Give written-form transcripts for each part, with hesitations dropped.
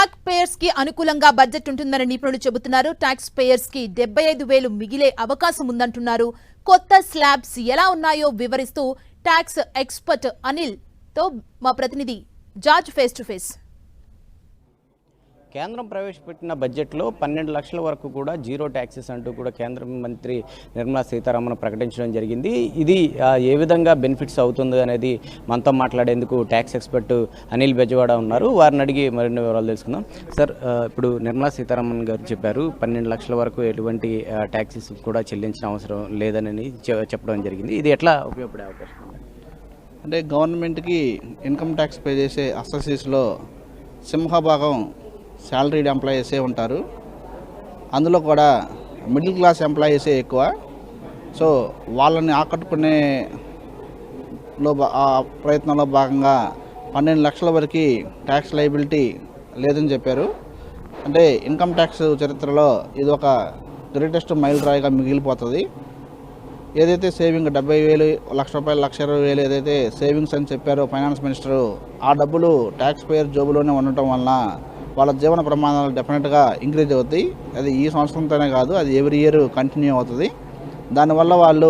Tax payers కి అనుకూలంగా budget ఉంటుందని నిపుణులు చెబుతున్నారు. ట్యాక్స్ పేయర్స్ కి 75,000 మిగిలే అవకాశం ఉందంటున్నారు. కొత్త స్లాబ్స్ ఎలా ఉన్నాయో వివరిస్తూ ట్యాక్స్ ఎక్స్పర్ట్ అనిల్ తో మా ప్రతినిధి జార్జ్ ఫేస్ టు ఫేస్. కేంద్రం ప్రవేశపెట్టిన బడ్జెట్లో 12 లక్షల వరకు కూడా జీరో ట్యాక్సెస్ అంటూ కూడా కేంద్ర మంత్రి నిర్మలా సీతారామన్ ప్రకటించడం జరిగింది. ఇది ఏ విధంగా బెనిఫిట్స్ అవుతుంది అనేది మనతో మాట్లాడేందుకు ట్యాక్స్ ఎక్స్పర్ట్ అనిల్ బెజవాడ ఉన్నారు. వారిని అడిగి మరిన్ని వివరాలు తెలుసుకుందాం. సార్, ఇప్పుడు నిర్మలా సీతారామన్ గారు చెప్పారు 12 లక్షల వరకు ఎటువంటి ట్యాక్సెస్ కూడా చెల్లించిన అవసరం లేదని చెప్పడం జరిగింది. ఇది ఎట్లా ఉపయోగపడే అవకాశం ఉంది? అంటే గవర్నమెంట్కి ఇన్కమ్ ట్యాక్స్ పే చేసే అసెసరీస్లో సింహభాగం శాలరీడ్ ఎంప్లాయీసే ఉంటారు. అందులో కూడా మిడిల్ క్లాస్ ఎంప్లాయీసే ఎక్కువ. సో వాళ్ళని ఆకట్టుకునే ప్రయత్నంలో భాగంగా 12 లక్షల వరకు ట్యాక్స్ లయబిలిటీ లేదని చెప్పారు. అంటే ఇన్కమ్ ట్యాక్స్ చరిత్రలో ఇది ఒక గ్రేటెస్ట్ మైల్ రాయిగా మిగిలిపోతుంది. ఏదైతే సేవింగ్ 70,000, ₹1,00,000, ₹1,20,000 ఏదైతే సేవింగ్స్ అని చెప్పారో ఫైనాన్స్ మినిస్టరు, ఆ డబ్బులు ట్యాక్స్ పేయర్ జోబులోనే ఉండటం వలన వాళ్ళ జీవన ప్రమాణాలు డెఫినెట్గా ఇంక్రీజ్ అవుతాయి. అది ఈ సంవత్సరంతోనే కాదు, అది ఎవ్రీ ఇయర్ కంటిన్యూ అవుతుంది. దానివల్ల వాళ్ళు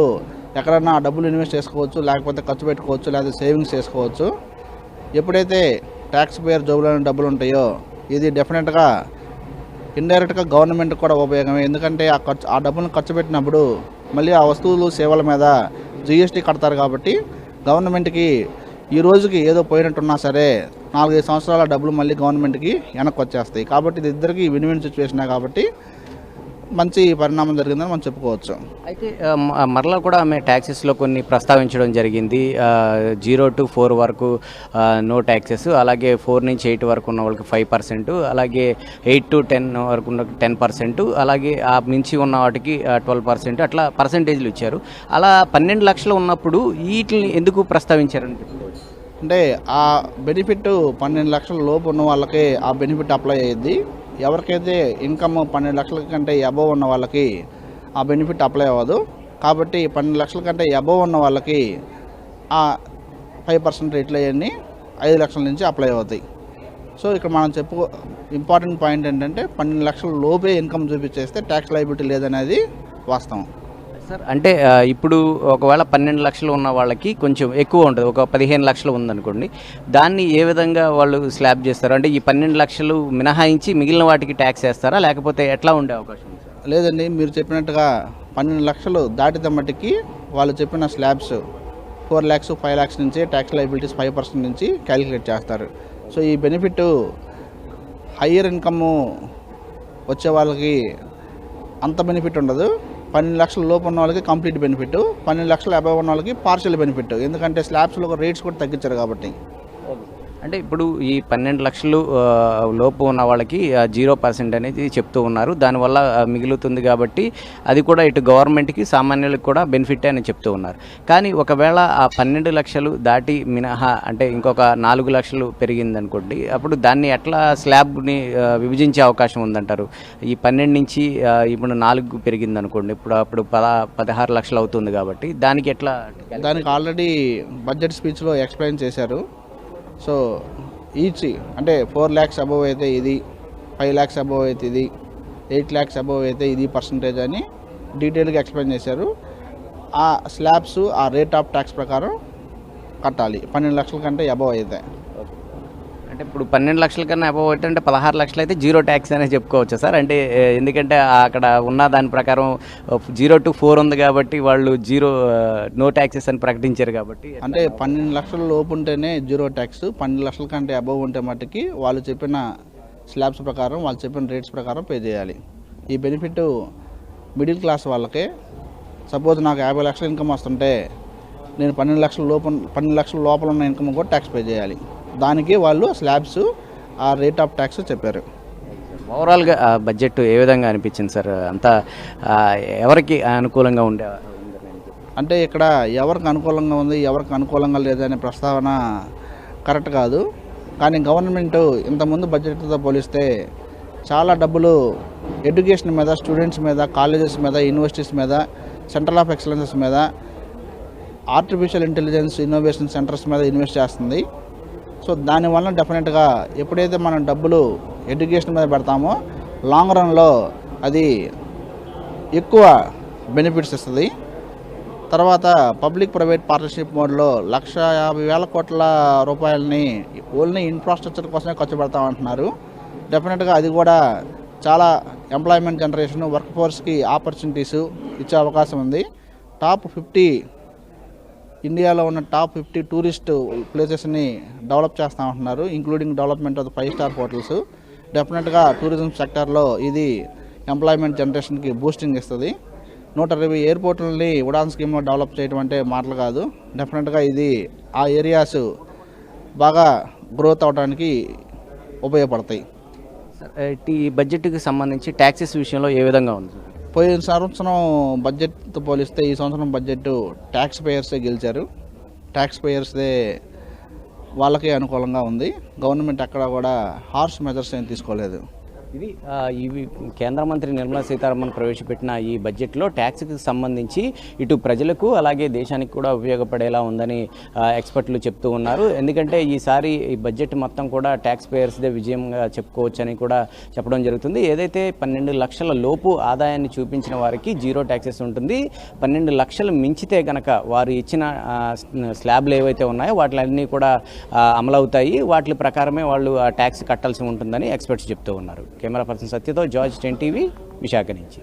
ఎక్కడన్నా ఆ డబ్బులు ఇన్వెస్ట్ చేసుకోవచ్చు, లేకపోతే ఖర్చు పెట్టుకోవచ్చు, లేకపోతే సేవింగ్స్ చేసుకోవచ్చు. ఎప్పుడైతే ట్యాక్స్ పేయర్ జోబులోని డబ్బులు ఉంటాయో ఇది డెఫినెట్గా ఇండైరెక్ట్గా గవర్నమెంట్ కూడా ఉపయోగమే. ఎందుకంటే ఆ డబ్బులను ఖర్చు పెట్టినప్పుడు మళ్ళీ ఆ వస్తువులు సేవల మీద జిఎస్టీ కడతారు. కాబట్టి గవర్నమెంట్కి ఈ రోజుకి ఏదో పోయినట్టున్నా సరే 4-5 సంవత్సరాల డబ్బులు మళ్ళీ గవర్నమెంట్కి వెనక్కి వచ్చేస్తాయి. కాబట్టి ఇది ఇద్దరికి విన్-విన్ సిచ్యువేషనే. కాబట్టి మంచి పరిణామం జరిగిందని మనం చెప్పుకోవచ్చు. అయితే మరలా కూడా ఆమె ట్యాక్సెస్లో కొన్ని ప్రస్తావించడం జరిగింది. 0 to 4 వరకు నో ట్యాక్సెస్, అలాగే 4 నుంచి 8 వరకు ఉన్న వాళ్ళకి 5%, అలాగే 8 to 10 వరకు ఉన్న 10%, అలాగే ఆ మించి ఉన్న వాటికి 12%, అట్లా పర్సంటేజ్లు ఇచ్చారు. అలా 12 లక్షలు ఉన్నప్పుడు వీటిని ఎందుకు ప్రస్తావించారని చెప్పుకోవచ్చు? అంటే ఆ బెనిఫిట్ 12 లక్షల లోపు ఉన్న వాళ్ళకి ఆ బెనిఫిట్ అప్లై అయ్యింది. ఎవరికైతే ఇన్కమ్ 12 లక్షల కంటే అబోవ్ ఉన్న వాళ్ళకి ఆ బెనిఫిట్ అప్లై అవ్వదు. కాబట్టి 12 లక్షల కంటే అబోవ్ ఉన్న వాళ్ళకి ఆ 5% రేట్లు అవన్నీ 5 లక్షల నుంచి అప్లై అవుతాయి. సో ఇక్కడ మనం ఇంపార్టెంట్ పాయింట్ ఏంటంటే 12 లక్షల లోపే ఇన్కమ్ చూపించేస్తే ట్యాక్స్ లయబిలిటీ లేదనేది వాస్తవం. సార్, అంటే ఇప్పుడు ఒకవేళ 12 లక్షలు ఉన్న వాళ్ళకి కొంచెం ఎక్కువ ఉంటుంది, ఒక 15 లక్షలు ఉందనుకోండి, దాన్ని ఏ విధంగా వాళ్ళు స్లాబ్ చేస్తారు? అంటే ఈ 12 లక్షలు మినహాయించి మిగిలిన వాటికి ట్యాక్స్ వేస్తారా, లేకపోతే ఎట్లా ఉండే అవకాశం ఉంది? లేదండి, మీరు చెప్పినట్టుగా 12 లక్షలు దాటితే మట్టికి వాళ్ళు చెప్పిన స్లాబ్స్ 4 lakhs 5 lakhs నుంచి ట్యాక్స్ లయబిలిటీస్ 5% నుంచి క్యాలిక్యులేట్ చేస్తారు. సో ఈ బెనిఫిట్ హయ్యర్ ఇన్కమ్ వచ్చే వాళ్ళకి అంత బెనిఫిట్ ఉండదు. 12 లక్షల లోపు ఉన్న వాళ్ళకి కంప్లీట్ బెనిఫిట్, 12 లక్షల అబవ్ ఉన్న వాళ్ళకి పార్షియల్ బెనిఫిట్. ఎందుకంటే స్లాబ్స్లో రేట్స్ కూడా తగ్గించారు కాబట్టి. అంటే ఇప్పుడు ఈ 12 లక్షలు లోపు ఉన్న వాళ్ళకి 0% అనేది చెప్తూ ఉన్నారు. దానివల్ల మిగులుతుంది కాబట్టి అది కూడా ఇటు గవర్నమెంట్కి సామాన్యులకు కూడా బెనిఫిట్ అని చెప్తూ ఉన్నారు. కానీ ఒకవేళ ఆ 12 లక్షలు దాటి మినహా అంటే ఇంకొక 4 లక్షలు పెరిగిందనుకోండి, అప్పుడు దాన్ని ఎట్లా స్లాబ్ని విభజించే అవకాశం ఉందంటారు? ఈ 12 నుంచి ఇప్పుడు 4 పెరిగిందనుకోండి, అప్పుడు 16 లక్షలు అవుతుంది కాబట్టి దానికి ఎట్లా? దానికి ఆల్రెడీ బడ్జెట్ స్పీచ్లో ఎక్స్ప్లెయిన్ చేశారు. సో ఈచ్ అంటే 4 lakhs అబోవ్ అయితే ఇది, 5 lakhs అబోవ్ అయితే ఇది, 8 lakhs అబోవ్ అయితే ఇది పర్సంటేజ్ అని డీటెయిల్గా ఎక్స్ప్లెయిన్ చేశారు. ఆ స్లాబ్స్ ఆ రేట్ ఆఫ్ ట్యాక్స్ ప్రకారం కట్టాలి 12 లక్షల కంటే అబోవ్ అయితే. అంటే ఇప్పుడు 12 లక్షల కన్నా అబోవ్ అంటే 16 లక్షలు అయితే 0 ట్యాక్స్ అనే చెప్పుకోవచ్చు సార్. అంటే ఎందుకంటే అక్కడ ఉన్న దాని ప్రకారం 0 to 4 ఉంది కాబట్టి వాళ్ళు నో ట్యాక్సెస్ అని ప్రకటించారు కాబట్టి. అంటే 12 లక్షల లోపు ఉంటేనే 0 ట్యాక్స్, 12 లక్షల కంటే అబోవ్ ఉంటే మట్టుకి వాళ్ళు చెప్పిన స్లాబ్స్ ప్రకారం, వాళ్ళు చెప్పిన రేట్స్ ప్రకారం పే చేయాలి. ఈ బెనిఫిట్ మిడిల్ క్లాస్ వాళ్ళకే. సపోజ్ నాకు 50 లక్షల ఇన్కమ్ వస్తుంటే నేను 12 లక్షల లోపల ఉన్న ఇన్కమ్ కూడా ట్యాక్స్ పే చేయాలి. దానికి వాళ్ళు స్లాబ్స్ ఆ రేట్ ఆఫ్ ట్యాక్స్ చెప్పారు. ఓవరాల్గా బడ్జెట్ ఏ విధంగా అనిపించింది సార్? అంతా ఎవరికి అనుకూలంగా ఉండే? అంటే ఇక్కడ ఎవరికి అనుకూలంగా ఉంది, ఎవరికి అనుకూలంగా లేదనే ప్రస్తావన కరెక్ట్ కాదు. కానీ గవర్నమెంట్ ఇంతకుముందు బడ్జెట్తో పోలిస్తే చాలా డబ్బులు ఎడ్యుకేషన్ మీద, స్టూడెంట్స్ మీద, కాలేజెస్ మీద, యూనివర్సిటీస్ మీద, సెంటర్ ఆఫ్ ఎక్సలెన్సెస్ మీద, ఆర్టిఫిషియల్ ఇంటెలిజెన్స్ ఇన్నోవేషన్ సెంటర్స్ మీద ఇన్వెస్ట్ చేస్తుంది. సో దానివల్ల డెఫినెట్గా ఎప్పుడైతే మనం డబ్బులు ఎడ్యుకేషన్ మీద పెడతామో లాంగ్ రన్లో అది ఎక్కువ బెనిఫిట్స్ ఇస్తుంది. తర్వాత పబ్లిక్ ప్రైవేట్ పార్ట్నర్షిప్ మోడ్లో 1,50,000 కోట్ల రూపాయలని ఓన్లీ ఇన్ఫ్రాస్ట్రక్చర్ కోసమే ఖర్చు పెడతామంటున్నారు. డెఫినెట్గా అది కూడా చాలా ఎంప్లాయ్మెంట్ జనరేషన్, వర్క్ ఫోర్స్కి ఆపర్చునిటీస్ ఇచ్చే అవకాశం ఉంది. టాప్ 50 ఇండియాలో ఉన్న టాప్ 50 టూరిస్ట్ ప్లేసెస్ని డెవలప్ చేస్తామంటున్నారు, including development of 5 star hotels. డెఫినెట్గా టూరిజం సెక్టర్లో ఇది ఎంప్లాయ్మెంట్ జనరేషన్కి బూస్టింగ్ ఇస్తుంది. 120 ఎయిర్పోర్టులని ఉడాన్ స్కీమ్లో డెవలప్ చేయడం అంటే మాటలు కాదు. డెఫినెట్గా ఇది ఆ ఏరియాస్ బాగా గ్రోత్ అవడానికి ఉపయోగపడతాయి. ఈ బడ్జెట్కి సంబంధించి ట్యాక్సెస్ విషయంలో ఏ విధంగా ఉంది? పోయిన సంవత్సరం బడ్జెట్తో పోలిస్తే ఈ సంవత్సరం బడ్జెట్ ట్యాక్స్ పేయర్సే గెలిచారు. ట్యాక్స్ పేయర్స్దే వాళ్ళకే అనుకూలంగా ఉంది. గవర్నమెంట్ అక్కడ కూడా హార్ష్ మెజర్స్ ఏం తీసుకోలేదు. ఇవి కేంద్ర మంత్రి నిర్మలా సీతారామన్ ప్రవేశపెట్టిన ఈ బడ్జెట్లో ట్యాక్స్కి సంబంధించి ఇటు ప్రజలకు అలాగే దేశానికి కూడా ఉపయోగపడేలా ఉందని ఎక్స్పర్ట్లు చెప్తూ ఉన్నారు. ఎందుకంటే ఈసారి ఈ బడ్జెట్ మొత్తం కూడా ట్యాక్స్ పేయర్స్దే విజయంగా చెప్పుకోవచ్చని కూడా చెప్పడం జరుగుతుంది. ఏదైతే 12 లక్షల లోపు ఆదాయాన్ని చూపించిన వారికి జీరో ట్యాక్సెస్ ఉంటుంది. 12 లక్షలు మించితే కనుక వారు ఇచ్చిన స్లాబ్లు ఏవైతే ఉన్నాయో వాటిలన్నీ కూడా అమలవుతాయి. వాటి ప్రకారమే వాళ్ళు ట్యాక్స్ కట్టాల్సి ఉంటుందని ఎక్స్పర్ట్స్ చెప్తూ ఉన్నారు. కెమెరా పర్సన్ సత్యతో జార్జ్ 10 టీవీ విశాఖ నుంచి.